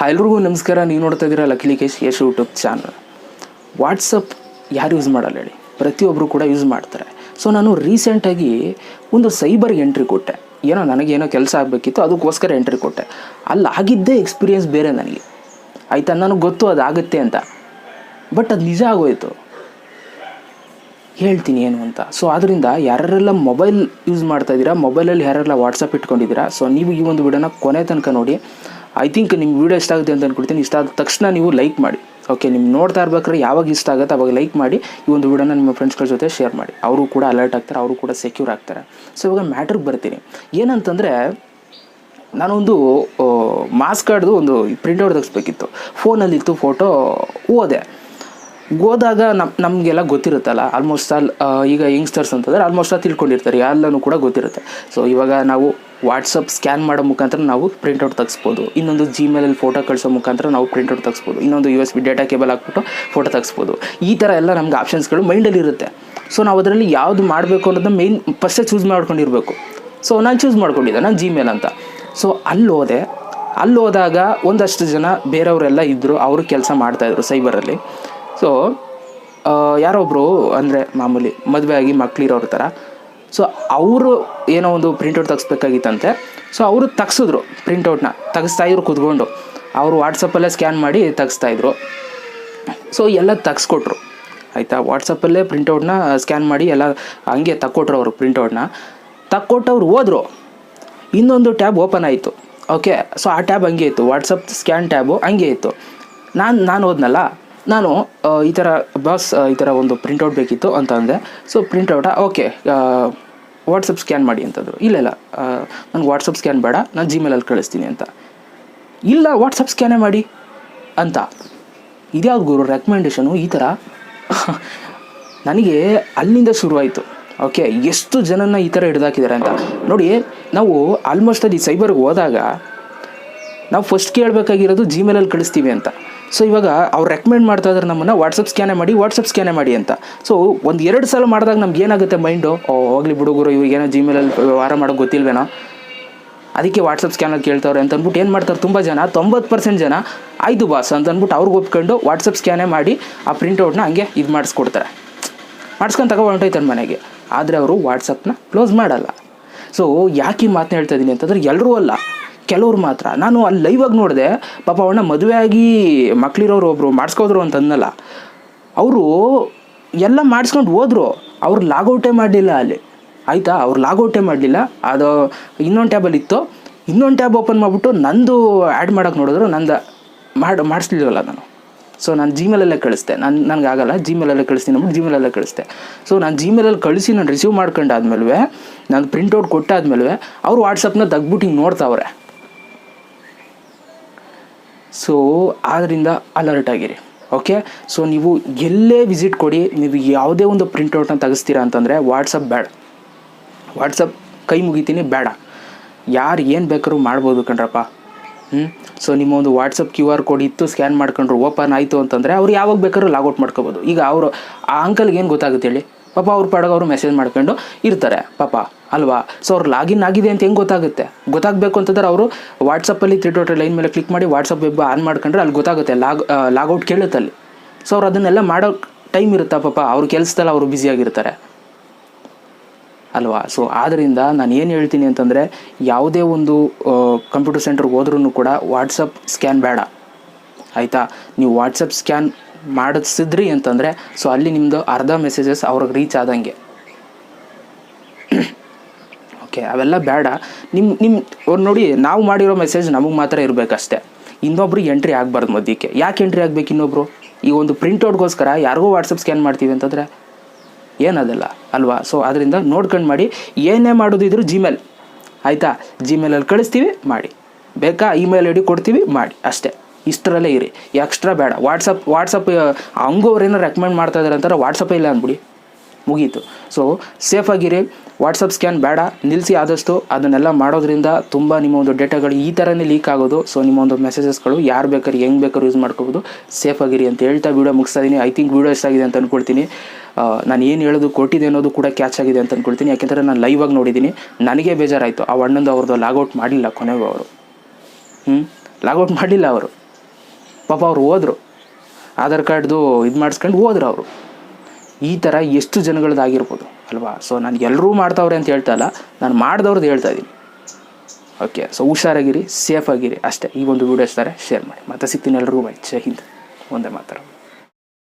ಎಲ್ರಿಗೂ ನಮಸ್ಕಾರ. ನೀವು ನೋಡ್ತಾ ಇದ್ದೀರಾ ಲಕ್ಕೀಶ್ ಯಶ್ ಯೂಟ್ಯೂಬ್ ಚಾನಲ್. ವಾಟ್ಸಪ್ ಯಾರು ಯೂಸ್ ಮಾಡಲ್ಲ ಹೇಳಿ, ಪ್ರತಿಯೊಬ್ಬರು ಕೂಡ ಯೂಸ್ ಮಾಡ್ತಾರೆ. ಸೊ ನಾನು ರೀಸೆಂಟಾಗಿ ಒಂದು ಸೈಬರ್ಗೆ ಎಂಟ್ರಿ ಕೊಟ್ಟೆ. ನನಗೇನೋ ಕೆಲಸ ಆಗಬೇಕಿತ್ತು, ಅದಕ್ಕೋಸ್ಕರ ಎಂಟ್ರಿ ಕೊಟ್ಟೆ. ಅಲ್ಲಿ ಆಗಿದ್ದೇ ಎಕ್ಸ್ಪೀರಿಯೆನ್ಸ್ ಬೇರೆ ನನಗೆ, ಆಯಿತಾ. ನನಗೆ ಗೊತ್ತು ಅದಾಗುತ್ತೆ ಅಂತ, ಬಟ್ ಅದು ನಿಜ ಆಗೋಯಿತು. ಹೇಳ್ತೀನಿ ಏನು ಅಂತ. ಸೊ ಅದರಿಂದ ಯಾರೆಲ್ಲ ಮೊಬೈಲ್ ಯೂಸ್ ಮಾಡ್ತಾಯಿದ್ದೀರಾ, ಮೊಬೈಲಲ್ಲಿ ಯಾರೆಲ್ಲ ವಾಟ್ಸಪ್ ಇಟ್ಕೊಂಡಿದ್ದೀರಾ, ಸೊ ನೀವು ಈ ಒಂದು ವಿಡಿಯೋನ ಕೊನೆ ತನಕ ನೋಡಿ. ಐ ಥಿಂಕ್ ನಿಮ್ಗೆ ವೀಡಿಯೋ ಇಷ್ಟ ಆಗುತ್ತೆ ಅಂತ ಅಂದ್ಕೊಳ್ತೀನಿ. ಇಷ್ಟ ಆದ ತಕ್ಷಣ ನೀವು ಲೈಕ್ ಮಾಡಿ. ಓಕೆ, ನಿಮ್ಗೆ ನೋಡ್ತಾ ಇರ್ಬೇಕಾದ್ರೆ ಯಾವಾಗ ಇಷ್ಟ ಆಗುತ್ತೆ ಅವಾಗ ಲೈಕ್ ಮಾಡಿ. ಈ ಒಂದು ವಿಡಿಯೋನ ನಿಮ್ಮ ಫ್ರೆಂಡ್ಸ್ಗಳ ಜೊತೆ ಶೇರ್ ಮಾಡಿ. ಅವರು ಕೂಡ ಅಲರ್ಟ್ ಆಗ್ತಾರೆ, ಅವರು ಕೂಡ ಸೆಕ್ಯೂರ್ ಆಗ್ತಾರೆ. ಸೊ ಇವಾಗ ಮ್ಯಾಟ್ರಿಗೆ ಬರ್ತೀನಿ. ಏನಂತಂದರೆ, ನಾನೊಂದು ಮಾಸ್ ಕಾರ್ಡ್ದು ಒಂದು ಪ್ರಿಂಟೌಟ್ ತೆಗಿಸ್ಬೇಕಿತ್ತು. ಫೋನಲ್ಲಿತ್ತು, ಫೋಟೋ ಹೋದಾಗ ನಮಗೆಲ್ಲ ಗೊತ್ತಿರುತ್ತಲ್ಲ, ಆಲ್ಮೋಸ್ಟ್ ಆಲ್ ಈಗ ಯಂಗ್ಸ್ಟರ್ಸ್ ಅಂತಂದರೆ ಆಲ್ಮೋಸ್ಟ್ ಆಲ್ ತಿಳ್ಕೊಂಡಿರ್ತಾರೆ, ಎಲ್ಲನೂ ಕೂಡ ಗೊತ್ತಿರುತ್ತೆ. ಸೊ ಇವಾಗ ನಾವು ವಾಟ್ಸಪ್ ಸ್ಕ್ಯಾನ್ ಮಾಡೋ ಮುಖಾಂತರ ನಾವು ಪ್ರಿಂಟೌಟ್ ತೆಗಿಸ್ಬೋದು. ಇನ್ನೊಂದು ಜಿಮೇಲಲ್ಲಿ ಫೋಟೋ ಕಳಿಸೋ ಮುಖಾಂತರ ನಾವು ಪ್ರಿಂಟೌಟ್ ತೆಗಿಸ್ಬೋದು. ಇನ್ನೊಂದು USB ಡೇಟಾ ಕೇಬಲ್ ಹಾಕ್ಬಿಟ್ಟು ಫೋಟೋ ತೆಗಿಸ್ಬೋದು. ಈ ಥರ ಎಲ್ಲ ನಮ್ಗೆ ಆಪ್ಷನ್ಸ್ಗಳು ಮೈಂಡಲ್ಲಿ ಇರುತ್ತೆ. ಸೊ ನಾವು ಅದರಲ್ಲಿ ಯಾವುದು ಮಾಡಬೇಕು ಅನ್ನೋದನ್ನ ಮೇಯ್ನ್ ಫಸ್ಟೇ ಚೂಸ್ ಮಾಡ್ಕೊಂಡಿರಬೇಕು. ಸೊ ನಾನು ಚೂಸ್ ಮಾಡ್ಕೊಂಡಿದ್ದೆ, ನಾನು ಜಿಮೇಲ್ ಅಂತ. ಸೊ ಅಲ್ಲಿ ಹೋದಾಗ ಒಂದಷ್ಟು ಜನ ಬೇರೆಯವರೆಲ್ಲ ಇದ್ದರು, ಅವರು ಕೆಲಸ ಮಾಡ್ತಾಯಿದ್ರು ಸೈಬರಲ್ಲಿ. ಸೊ ಯಾರೊಬ್ಬರು ಅಂದರೆ ಮಾಮೂಲಿ ಮದುವೆ ಆಗಿ ಮಕ್ಕಳಿರೋರ ಥರ. ಸೊ ಅವರು ಏನೋ ಒಂದು ಪ್ರಿಂಟೌಟ್ ತೆಗಿಸ್ಬೇಕಾಗಿತ್ತಂತೆ. ಸೊ ಅವರು ತೆಗ್ಸಿದ್ರು, ಪ್ರಿಂಟೌಟ್ನ ತೆಗಿಸ್ತಾಯಿದ್ರು ಕೂತ್ಕೊಂಡು. ಅವರು ವಾಟ್ಸಪ್ಪಲ್ಲೇ ಸ್ಕ್ಯಾನ್ ಮಾಡಿ ತೆಗಿಸ್ತಾಯಿದ್ರು. ಸೊ ಎಲ್ಲ ತೆಗ್ಸ್ಕೊಟ್ರು, ಆಯಿತಾ. ವಾಟ್ಸಪ್ಪಲ್ಲೇ ಪ್ರಿಂಟೌಟ್ನ ಸ್ಕ್ಯಾನ್ ಮಾಡಿ ಎಲ್ಲ ಹಂಗೆ ತಕ್ಕೊಟ್ರು. ಅವರು ಪ್ರಿಂಟೌಟ್ನ ತಕ್ಕೊಟ್ಟವ್ರು ಹೋದರು. ಇನ್ನೊಂದು ಟ್ಯಾಬ್ ಓಪನ್ ಆಯಿತು. ಓಕೆ, ಸೊ ಆ ಟ್ಯಾಬ್ ಹಂಗೆ ಇತ್ತು, ವಾಟ್ಸಪ್ ಸ್ಕ್ಯಾನ್ ಟ್ಯಾಬು ಹಂಗೆ ಇತ್ತು. ನಾನು ಹೋದ್ನಲ್ಲ, ನಾನು ಈ ಥರ ಬಾಸ್ ಈ ಥರ ಒಂದು ಪ್ರಿಂಟೌಟ್ ಬೇಕಿತ್ತು ಅಂತ ಅಂದೆ. ಸೊ ಪ್ರಿಂಟೌಟಾ, ಓಕೆ ವಾಟ್ಸಪ್ ಸ್ಕ್ಯಾನ್ ಮಾಡಿ ಅಂತಂದರು. ಇಲ್ಲ ನನಗೆ ವಾಟ್ಸಪ್ ಸ್ಕ್ಯಾನ್ ಬೇಡ, ನಾನು ಜಿಮೇಲಲ್ಲಿ ಕಳಿಸ್ತೀನಿ ಅಂತ. ಇಲ್ಲ ವಾಟ್ಸಪ್ ಸ್ಕ್ಯಾನೇ ಮಾಡಿ ಅಂತ. ಇದ್ಯಾವ್ದು ಗುರು ರೆಕಮೆಂಡೇಷನು ಈ ಥರ? ನನಗೆ ಅಲ್ಲಿಂದ ಶುರುವಾಯಿತು. ಓಕೆ, ಎಷ್ಟು ಜನನ ಈ ಥರ ಹಿಡ್ದಾಕಿದ್ದಾರೆ ಅಂತ ನೋಡಿ. ನಾವು ಆಲ್ಮೋಸ್ಟ್ ಅದು ಈ ಸೈಬರ್ಗೆ ಹೋದಾಗ ನಾವು ಫಸ್ಟ್ ಕೇಳಬೇಕಾಗಿರೋದು ಜಿಮೇಲಲ್ಲಿ ಕಳಿಸ್ತೀವಿ ಅಂತ. ಸೊ ಇವಾಗ ಅವ್ರು ರೆಕಮೆಂಡ್ ಮಾಡ್ತಾ ಇದ್ದಾರೆ ನಮ್ಮನ್ನು, ವಾಟ್ಸಪ್ ಸ್ಕ್ಯಾನೇ ಮಾಡಿ ಅಂತ. ಸೊ 1-2 ಸಲ ಮಾಡಿದಾಗ ನಮ್ಗೆ ಏನಾಗುತ್ತೆ ಮೈಂಡು, ಹೋಗ್ಲಿ ಬಿಡುಗರು, ಇವಾಗೇನೋ ಜಿಮೇಲಲ್ಲಿ ವ್ಯವಹಾರ ಮಾಡೋಕ್ಕೆ ಗೊತ್ತಿಲ್ವೇನೋ, ಅದಕ್ಕೆ ವಾಟ್ಸಪ್ ಸ್ಕ್ಯಾನಲ್ಲಿ ಕೇಳ್ತವ್ರೆ ಅಂತ ಅಂದ್ಬಿಟ್ಟು ಏನು ಮಾಡ್ತಾರೆ ತುಂಬ ಜನ, 90% ಜನ ಆಯಿತು ಬಾಸ್ ಅಂತ ಅಂದ್ಬಿಟ್ಟು ಅವ್ರಿಗೆ ಒಪ್ಕೊಂಡು ವಾಟ್ಸಪ್ ಸ್ಕ್ಯಾನೇ ಮಾಡಿ ಆ ಪ್ರಿಂಟೌಟ್ನ ಹಂಗೆ ಇದು ಮಾಡಿಸ್ಕೊಂಡು ಹೊಂಟೋಯ್ತಾರೆ ಮನೆಗೆ. ಆದರೆ ಅವರು ವಾಟ್ಸಪ್ನ ಕ್ಲೋಸ್ ಮಾಡಲ್ಲ. ಸೊ ಯಾಕೆ ಈ ಮಾತನ್ನ ಹೇಳ್ತಾ ಇದ್ದೀನಿ ಅಂತಂದರೆ, ಎಲ್ಲರೂ ಅಲ್ಲ, ಕೆಲವ್ರು ಮಾತ್ರ. ನಾನು ಅಲ್ಲಿ ಲೈವಾಗಿ ನೋಡಿದೆ, ಪಾಪ ಅವನ್ನ ಮದುವೆ ಆಗಿ ಮಕ್ಕಳಿರೋರು ಒಬ್ಬರು ಮಾಡಿಸ್ಕೋದ್ರು ಅಂತ ಅಂದಲ್ಲ, ಅವರು ಎಲ್ಲ ಮಾಡಿಸ್ಕೊಂಡು ಹೋದರು. ಅವ್ರು ಲಾಗೌಟೇ ಮಾಡಲಿಲ್ಲ ಅಲ್ಲಿ, ಆಯಿತಾ. ಅವ್ರು ಲಾಗೌಟೇ ಮಾಡಲಿಲ್ಲ. ಅದು ಇನ್ನೊಂದು ಟ್ಯಾಬಲ್ಲಿ ಇತ್ತು, ಇನ್ನೊಂದು ಟ್ಯಾಬ್ ಓಪನ್ ಮಾಡಿಬಿಟ್ಟು ನಂದು ಆ್ಯಡ್ ಮಾಡೋಕ್ಕೆ ನೋಡಿದ್ರು, ನಂದು ಮಾಡಿಸ್ಲಿಲ್ವಲ್ಲ ನಾನು. ಸೊ ನಾನು ಜಿಮೇಲಲ್ಲೇ ಕಳಿಸ್ದೆ. ನನಗಾಗಲ್ಲ, ಜಿಮೇಲಲ್ಲೇ ಕಳಿಸ್ತೀನಿ ಅಂದ್ಬಿಟ್ಟು ಜಿಮೇಲಲ್ಲೇ ಕಳಿಸ್ದೆ. ಸೊ ನಾನು ಜಿಮೇಲಲ್ಲಿ ಕಳಿಸಿ ನಾನು ರಿಸೀವ್ ಮಾಡ್ಕೊಂಡಾದ್ಮೇಲೆ, ನಾನು ಪ್ರಿಂಟೌಟ್ ಕೊಟ್ಟಾದ್ಮೇಲೆ ಅವ್ರು ವಾಟ್ಸಪ್ನ ತೆಗ್ಬಿಟ್ಟು ಹಿಂಗೆ ನೋಡ್ತಾವ್ರೆ. ಸೊ ಆದ್ದರಿಂದ ಅಲರ್ಟ್ ಆಗಿರಿ. ಓಕೆ, ಸೊ ನೀವು ಎಲ್ಲೇ ವಿಸಿಟ್ ಕೊಡಿ, ನೀವು ಯಾವುದೇ ಒಂದು ಪ್ರಿಂಟೌಟ್ನ ತೆಗಿಸ್ತೀರಾ ಅಂತಂದರೆ ವಾಟ್ಸಪ್ ಬೇಡ. ವಾಟ್ಸಪ್ ಕೈ ಮುಗಿತೀನಿ, ಬೇಡ. ಯಾರು ಏನು ಬೇಕಾದ್ರೂ ಮಾಡ್ಬೋದು ಕಣ್ರಪ್ಪ. ಸೊ ನಿಮ್ಮ ಒಂದು ವಾಟ್ಸಪ್ QR ಕೋಡ್ ಇತ್ತು, ಸ್ಕ್ಯಾನ್ ಮಾಡ್ಕೊಂಡ್ರು, ಓಪನ್ ಆಯಿತು ಅಂತಂದರೆ ಅವ್ರು ಯಾವಾಗ ಬೇಕಾದ್ರೂ ಲಾಗೌಟ್ ಮಾಡ್ಕೋಬೋದು. ಈಗ ಅವರು ಆ ಅಂಕಲ್ಗೆ ಏನು ಗೊತ್ತಾಗುತ್ತೆ ಹೇಳಿ, ಪಾಪ ಅವ್ರ ಪಾಡೋಕೆ ಅವರು ಮೆಸೇಜ್ ಮಾಡ್ಕೊಂಡು ಇರ್ತಾರೆ ಪಾಪ, ಅಲ್ವಾ. ಸೊ ಅವ್ರು ಲಾಗಿನ್ ಆಗಿದೆ ಅಂತ ಹೆಂಗೆ ಗೊತ್ತಾಗಬೇಕು ಅಂತಂದ್ರೆ ಅವರು ವಾಟ್ಸಪ್ಪಲ್ಲಿ 3 ಲೈನ್ ಮೇಲೆ ಕ್ಲಿಕ್ ಮಾಡಿ ವಾಟ್ಸಪ್ ವೆಬ್ ಆನ್ ಮಾಡ್ಕೊಂಡ್ರೆ ಅಲ್ಲಿ ಗೊತ್ತಾಗುತ್ತೆ, ಲಾಗೌಟ್ ಕೇಳುತ್ತೆ ಅಲ್ಲಿ. ಸೊ ಅವ್ರು ಅದನ್ನೆಲ್ಲ ಮಾಡೋ ಟೈಮ್ ಇರುತ್ತಾ ಪಾಪ, ಅವ್ರ ಕೆಲಸದಲ್ಲಿ ಅವರು ಬ್ಯುಸಿಯಾಗಿರ್ತಾರೆ ಅಲ್ವಾ. ಸೊ ಆದ್ದರಿಂದ ನಾನು ಏನು ಹೇಳ್ತೀನಿ ಅಂತಂದರೆ, ಯಾವುದೇ ಒಂದು ಕಂಪ್ಯೂಟರ್ ಸೆಂಟ್ರಿಗೆ ಹೋದ್ರೂ ಕೂಡ ವಾಟ್ಸಪ್ ಸ್ಕ್ಯಾನ್ ಬೇಡ, ಆಯಿತಾ. ನೀವು ವಾಟ್ಸಪ್ ಸ್ಕ್ಯಾನ್ ಮಾಡಿಸಿದ್ರಿ ಅಂತಂದರೆ, ಸೊ ಅಲ್ಲಿ ನಿಮ್ಮದು ಅರ್ಧ ಮೆಸೇಜಸ್ ಅವ್ರಿಗೆ ರೀಚ್ ಆದಂಗೆ. ಓಕೆ, ಅವೆಲ್ಲ ಬೇಡ. ಅವ್ರು ನೋಡಿ, ನಾವು ಮಾಡಿರೋ ಮೆಸೇಜ್ ನಮಗೆ ಮಾತ್ರ ಇರಬೇಕಷ್ಟೇ, ಇನ್ನೊಬ್ರಿಗೆ ಎಂಟ್ರಿ ಆಗಬಾರ್ದು ಮಧ್ಯಕ್ಕೆ. ಯಾಕೆ ಎಂಟ್ರಿ ಆಗಬೇಕು ಇನ್ನೊಬ್ಬರು? ಈ ಒಂದು ಪ್ರಿಂಟೌಟ್ಗೋಸ್ಕರ ಯಾರಿಗೂ ವಾಟ್ಸಪ್ ಸ್ಕ್ಯಾನ್ ಮಾಡ್ತೀವಿ ಅಂತಂದರೆ ಏನದಲ್ಲ ಅಲ್ವಾ. ಸೊ ಅದರಿಂದ ನೋಡ್ಕೊಂಡು ಮಾಡಿ. ಏನೇ ಮಾಡೋದಿದ್ರು ಜಿಮೇಲ್, ಆಯಿತಾ. ಜಿಮೇಲಲ್ಲಿ ಕಳಿಸ್ತೀವಿ, ಮಾಡಿ. ಬೇಕಾ ಇಮೇಲ್ ID ಕೊಡ್ತೀವಿ, ಮಾಡಿ, ಅಷ್ಟೇ. ಇಷ್ಟರಲ್ಲೇ ಇರಿ, ಎಕ್ಸ್ಟ್ರಾ ಬೇಡ. ವಾಟ್ಸಪ್ ಹಂಗೂ ಅವ್ರೇನೋ ರೆಕಮೆಂಡ್ ಮಾಡ್ತಾ ಇದ್ದಾರೆ ಅಂತಾರೆ, ವಾಟ್ಸಪ್ಪೇ ಇಲ್ಲ ಅಂದ್ಬಿಡಿ, ಮುಗೀತು. ಸೊ ಸೇಫಾಗಿರಿ. ವಾಟ್ಸಪ್ ಸ್ಕ್ಯಾನ್ ಬೇಡ, ನಿಲ್ಲಿಸಿ ಆದಷ್ಟು. ಅದನ್ನೆಲ್ಲ ಮಾಡೋದ್ರಿಂದ ತುಂಬ ನಿಮ್ಮ ಒಂದು ಡೇಟಾಗಳು ಈ ಥರನೇ ಲೀಕ್ ಆಗೋದು. ಸೊ ನಿಮ್ಮ ಒಂದು ಮೆಸೇಜಸ್ಗಳು ಯಾರು ಬೇಕಾದ್ರೆ ಹೆಂಗೆ ಬೇಕಾದ್ರೂ ಯೂಸ್ ಮಾಡ್ಕೋಬೋದು. ಸೇಫಾಗಿರಿ ಅಂತ ಹೇಳ್ತಾ ವೀಡಿಯೋ ಮುಗಿಸ್ತಾ ಇದ್ದೀನಿ. ಐ ಥಿಂಕ್ ವೀಡಿಯೋ ಇಷ್ಟ ಆಗಿದೆ ಅಂತ ಅಂದ್ಕೊಳ್ತೀನಿ. ನಾನು ಏನು ಹೇಳೋದು ಕೊಟ್ಟಿದೆ ಅನ್ನೋದು ಕೂಡ ಕ್ಯಾಚ್ ಆಗಿದೆ ಅಂತ ಅಂದ್ಕೊಳ್ತೀನಿ. ಯಾಕೆಂದರೆ ನಾನು ಲೈವಾಗಿ ನೋಡಿದ್ದೀನಿ, ನನಗೆ ಬೇಜಾರಾಯಿತು. ಆ ಅಣ್ಣಂದು ಅವ್ರದ್ದು ಲಾಗೌಟ್ ಮಾಡಲಿಲ್ಲ ಕೊನೆಗೂ ಅವರು. ಲಾಗೌಟ್ ಮಾಡಲಿಲ್ಲ ಅವರು. ಪಾಪ ಅವ್ರು ಹೋದರು, ಆಧಾರ್ ಕಾರ್ಡ್ದು ಇದು ಮಾಡಿಸ್ಕೊಂಡು ಹೋದ್ರು ಅವರು. ಈ ಥರ ಎಷ್ಟು ಜನಗಳದ್ದಾಗಿರ್ಬೋದು ಅಲ್ವಾ. ಸೊ ನಾನು ಎಲ್ಲರೂ ಮಾಡ್ತಾವ್ರೆ ಅಂತ ಹೇಳ್ತಾ ಇಲ್ಲ, ನಾನು ಮಾಡಿದವ್ರದ್ದು ಹೇಳ್ತಾ ಇದ್ದೀನಿ. ಓಕೆ, ಸೊ ಹುಷಾರಾಗಿರಿ, ಸೇಫಾಗಿರಿ ಅಷ್ಟೇ. ಈ ಒಂದು ವಿಡಿಯೋ ಇಷ್ಟ ಶೇರ್ ಮಾಡಿ. ಮತ್ತೆ ಸಿಗ್ತೀನಿ ಎಲ್ರಿಗೂ. ಬೈ. ಜೈ ಹಿಂದ್. ಒಂದೇ ಮಾತಾಡೋದು.